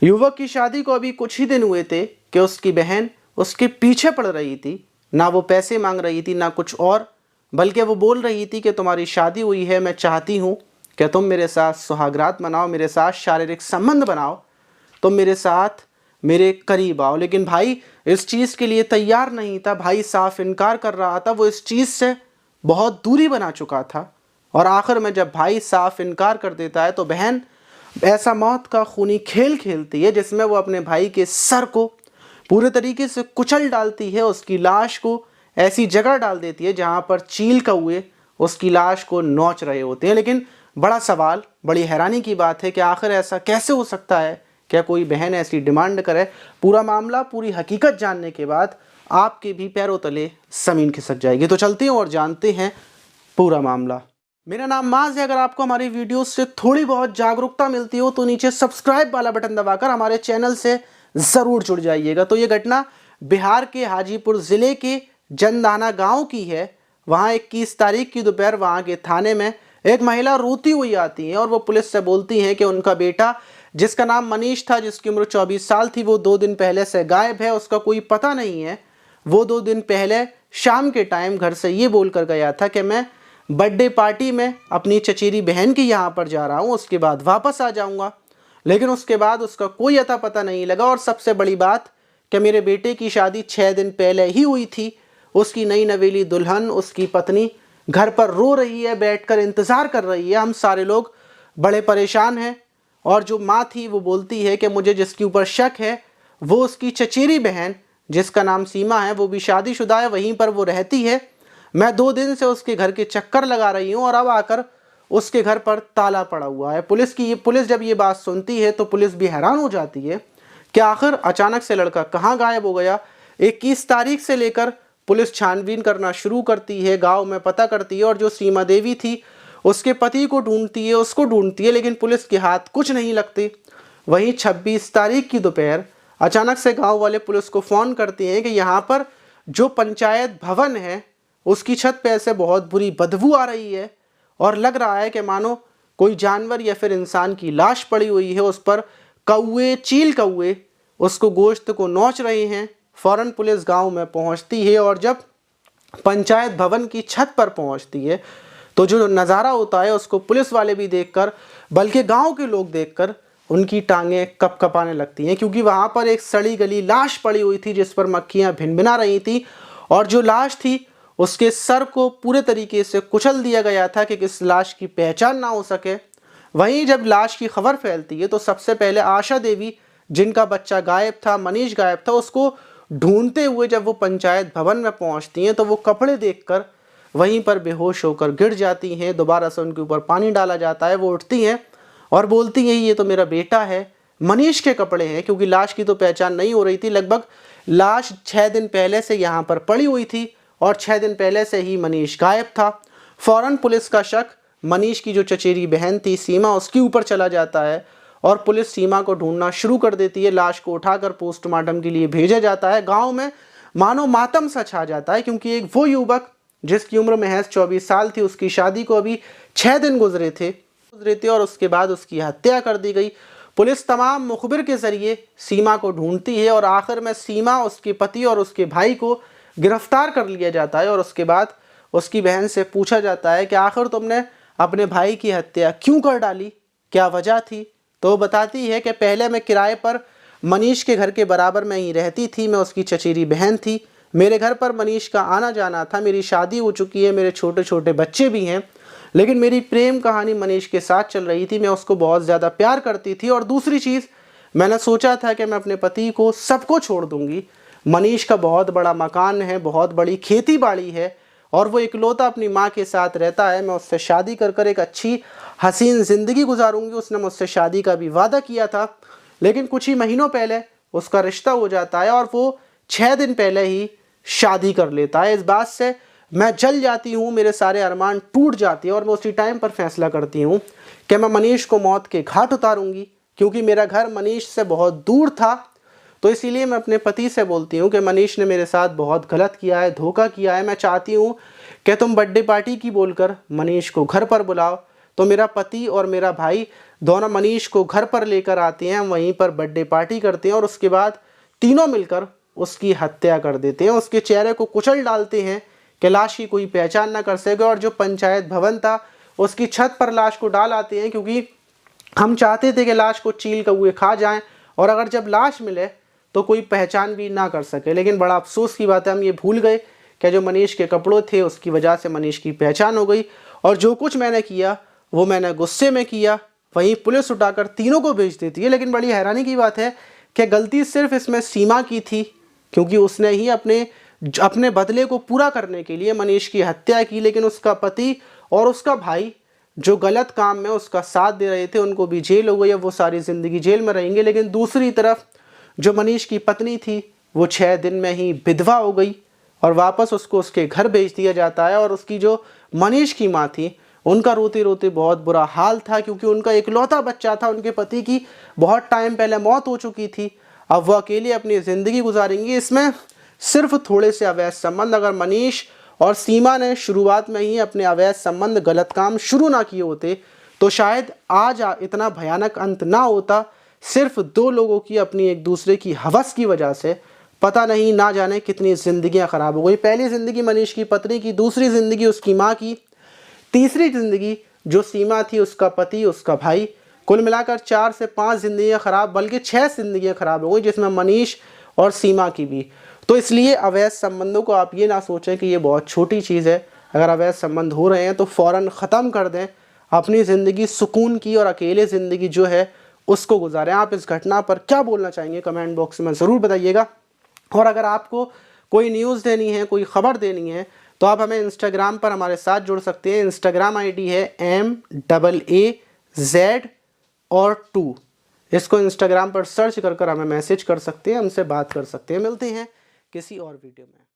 युवक की शादी को अभी कुछ ही दिन हुए थे कि उसकी बहन उसके पीछे पड़ रही थी। ना वो पैसे मांग रही थी ना कुछ और, बल्कि वो बोल रही थी कि तुम्हारी शादी हुई है, मैं चाहती हूँ कि तुम मेरे साथ सुहागरात मनाओ, मेरे साथ शारीरिक संबंध बनाओ, तुम मेरे साथ मेरे करीब आओ। लेकिन भाई इस चीज़ के लिए तैयार नहीं था। भाई साफ इनकार कर रहा था, वो इस चीज़ से बहुत दूरी बना चुका था। और आखिर में जब भाई साफ इनकार कर देता है तो बहन ऐसा मौत का खूनी खेल खेलती है जिसमें वो अपने भाई के सर को पूरे तरीके से कुचल डालती है, उसकी लाश को ऐसी जगह डाल देती है जहां पर चील कौए उसकी लाश को नोच रहे होते हैं। लेकिन बड़ा सवाल, बड़ी हैरानी की बात है कि आखिर ऐसा कैसे हो सकता है, क्या कोई बहन ऐसी डिमांड करे? पूरा मामला, पूरी हकीकत जानने के बाद आपके भी पैरों तले ज़मीन खिसक जाएगी। तो चलते हैं और जानते हैं पूरा मामला। मेरा नाम माज है। अगर आपको हमारी वीडियोस से थोड़ी बहुत जागरूकता मिलती हो तो नीचे सब्सक्राइब वाला बटन दबाकर हमारे चैनल से ज़रूर जुड़ जाइएगा। तो ये घटना बिहार के हाजीपुर ज़िले के जनदाना गांव की है। वहां 21 तारीख की दोपहर वहां के थाने में एक महिला रोती हुई आती है और वो पुलिस से बोलती हैं कि उनका बेटा, जिसका नाम मनीष था, जिसकी उम्र 24 साल थी, वो 2 दिन पहले से गायब है, उसका कोई पता नहीं है। वो 2 दिन पहले शाम के टाइम घर से ये बोल कर गया था कि मैं बर्थडे पार्टी में अपनी चचेरी बहन की यहाँ पर जा रहा हूँ, उसके बाद वापस आ जाऊँगा। लेकिन उसके बाद उसका कोई अता पता नहीं लगा। और सबसे बड़ी बात कि मेरे बेटे की शादी 6 दिन पहले ही हुई थी। उसकी नई नवेली दुल्हन, उसकी पत्नी घर पर रो रही है, बैठकर इंतज़ार कर रही है। हम सारे लोग बड़े परेशान हैं। और जो माँ थी वो बोलती है कि मुझे जिसके ऊपर शक है वो उसकी चचेरी बहन, जिसका नाम सीमा है, वो भी शादीशुदा है, वहीं पर वो रहती है। मैं 2 दिन से उसके घर के चक्कर लगा रही हूँ और अब आकर उसके घर पर ताला पड़ा हुआ है। पुलिस जब ये बात सुनती है तो पुलिस भी हैरान हो जाती है कि आखिर अचानक से लड़का कहाँ गायब हो गया। 21 तारीख से लेकर पुलिस छानबीन करना शुरू करती है, गांव में पता करती है और जो सीमा देवी थी उसके पति को ढूंढती है, उसको ढूंढती है, लेकिन पुलिस के हाथ कुछ नहीं लगते। वहीं 26 तारीख की दोपहर अचानक से गांव वाले पुलिस को फ़ोन करते हैं कि यहाँ पर जो पंचायत भवन है उसकी छत पे ऐसे बहुत बुरी बदबू आ रही है और लग रहा है कि मानो कोई जानवर या फिर इंसान की लाश पड़ी हुई है, उस पर कौए, चील कौए उसको गोश्त को नोच रहे हैं। फ़ौरन पुलिस गांव में पहुंचती है और जब पंचायत भवन की छत पर पहुंचती है तो जो नज़ारा होता है उसको पुलिस वाले भी देखकर, बल्कि गांव के लोग देखकर उनकी टांगें कपकपाने लगती हैं, क्योंकि वहां पर एक सड़ी गली लाश पड़ी हुई थी जिस पर मक्खियां भिनभिना रही थी और जो लाश थी उसके सर को पूरे तरीके से कुचल दिया गया था कि इस लाश की पहचान ना हो सके। वहीं जब लाश की खबर फैलती है तो सबसे पहले आशा देवी, जिनका बच्चा गायब था, मनीष गायब था, उसको ढूंढते हुए जब वो पंचायत भवन में पहुंचती हैं तो वो कपड़े देखकर वहीं पर बेहोश होकर गिर जाती हैं। दोबारा से उनके ऊपर पानी डाला जाता है। वो उठती हैं और बोलती हैं ये तो मेरा बेटा है, मनीष के कपड़े हैं, क्योंकि लाश की तो पहचान नहीं हो रही थी। लगभग लाश 6 दिन पहले से यहाँ पर पड़ी हुई थी और 6 दिन पहले से ही मनीष गायब था। फ़ौरन पुलिस का शक मनीष की जो चचेरी बहन थी सीमा, उसके ऊपर चला जाता है और पुलिस सीमा को ढूंढना शुरू कर देती है। लाश को उठाकर पोस्टमार्टम के लिए भेजा जाता है। गांव में मानो मातम सा छा जाता है, क्योंकि एक वो युवक जिसकी उम्र महज 24 साल थी, उसकी शादी को अभी 6 दिन गुजरे थे और उसके बाद उसकी हत्या कर दी गई। पुलिस तमाम मुखबिर के ज़रिए सीमा को ढूंढती है और आखिर में सीमा, उसके पति और उसके भाई को गिरफ्तार कर लिया जाता है। और उसके बाद उसकी बहन से पूछा जाता है कि आखिर तुमने अपने भाई की हत्या क्यों कर डाली, क्या वजह थी? तो बताती है कि पहले मैं किराए पर मनीष के घर के बराबर में ही रहती थी, मैं उसकी चचेरी बहन थी, मेरे घर पर मनीष का आना जाना था, मेरी शादी हो चुकी है, मेरे छोटे छोटे बच्चे भी हैं, लेकिन मेरी प्रेम कहानी मनीष के साथ चल रही थी, मैं उसको बहुत ज़्यादा प्यार करती थी। और दूसरी चीज़, मैंने सोचा था कि मैं अपने पति को सबको छोड़ दूंगी। मनीष का बहुत बड़ा मकान है, बहुत बड़ी खेती बाड़ी है और वो इकलौता अपनी माँ के साथ रहता है। मैं उससे शादी कर एक अच्छी हसीन ज़िंदगी गुजारूंगी। उसने मुझसे शादी का भी वादा किया था, लेकिन कुछ ही महीनों पहले उसका रिश्ता हो जाता है और वो 6 दिन पहले ही शादी कर लेता है। इस बात से मैं जल जाती हूँ, मेरे सारे अरमान टूट जाते हैं और मैं उसी टाइम पर फैसला करती हूँ कि मैं मनीष को मौत के घाट उतारूंगी, क्योंकि मेरा घर मनीष से बहुत दूर था। तो इसीलिए मैं अपने पति से बोलती हूँ कि मनीष ने मेरे साथ बहुत गलत किया है, धोखा किया है। मैं चाहती हूँ कि तुम बर्थडे पार्टी की बोलकर मनीष को घर पर बुलाओ। तो मेरा पति और मेरा भाई दोनों मनीष को घर पर लेकर आते हैं, वहीं पर बर्थडे पार्टी करते हैं और उसके बाद तीनों मिलकर उसकी हत्या कर देते हैं। उसके चेहरे को कुचल डालते हैं कि लाश की कोई पहचान ना कर सके, और जो पंचायत भवन था उसकी छत पर लाश को डाल आते हैं, क्योंकि हम चाहते थे कि लाश को चील कौए खा जाएं और अगर जब लाश मिले तो कोई पहचान भी ना कर सके। लेकिन बड़ा अफसोस की बात है, हम ये भूल गए कि जो मनीष के कपड़ों थे उसकी वजह से मनीष की पहचान हो गई, और जो कुछ मैंने किया वो मैंने गुस्से में किया। वहीं पुलिस उठाकर तीनों को भेज देती है। लेकिन बड़ी हैरानी की बात है कि गलती सिर्फ इसमें सीमा की थी, क्योंकि उसने ही अपने बदले को पूरा करने के लिए मनीष की हत्या की। लेकिन उसका पति और उसका भाई जो गलत काम में उसका साथ दे रहे थे उनको भी जेल हो गई, अब वो सारी ज़िंदगी जेल में रहेंगे। लेकिन दूसरी तरफ जो मनीष की पत्नी थी वो 6 दिन में ही विधवा हो गई और वापस उसको उसके घर भेज दिया जाता है। और उसकी जो मनीष की माँ थी उनका रोते रोते बहुत बुरा हाल था, क्योंकि उनका इकलौता बच्चा था, उनके पति की बहुत टाइम पहले मौत हो चुकी थी, अब वो अकेले अपनी ज़िंदगी गुजारेंगी। इसमें सिर्फ थोड़े से अवैध संबंध, अगर मनीष और सीमा ने शुरुआत में ही अपने अवैध संबंध गलत काम शुरू ना किए होते तो शायद आज इतना भयानक अंत ना होता। सिर्फ 2 लोगों की अपनी एक दूसरे की हवस की वजह से पता नहीं ना जाने कितनी ज़िंदगियां ख़राब हो गई। पहली ज़िंदगी मनीष की पत्नी की, दूसरी ज़िंदगी उसकी माँ की, तीसरी ज़िंदगी जो सीमा थी उसका पति, उसका भाई। कुल मिलाकर 4 से 5 ज़िंदगियाँ ख़राब, बल्कि 6 ज़िंदगियाँ ख़राब हो गई, जिसमें मनीष और सीमा की भी। तो इसलिए अवैध संबंधों को आप ये ना सोचें कि ये बहुत छोटी चीज़ है। अगर अवैध संबंध हो रहे हैं तो फ़ौरन ख़त्म कर दें, अपनी ज़िंदगी सुकून की और अकेले ज़िंदगी जो है उसको गुजारें। आप इस घटना पर क्या बोलना चाहेंगे कमेंट बॉक्स में ज़रूर बताइएगा। और अगर आपको कोई न्यूज़ देनी है, कोई ख़बर देनी है, तो आप हमें इंस्टाग्राम पर हमारे साथ जुड़ सकते हैं। इंस्टाग्राम ID है MAAZ2। इसको इंस्टाग्राम पर सर्च कर हमें मैसेज कर सकते हैं, हमसे बात कर सकते हैं। मिलते हैं किसी और वीडियो में।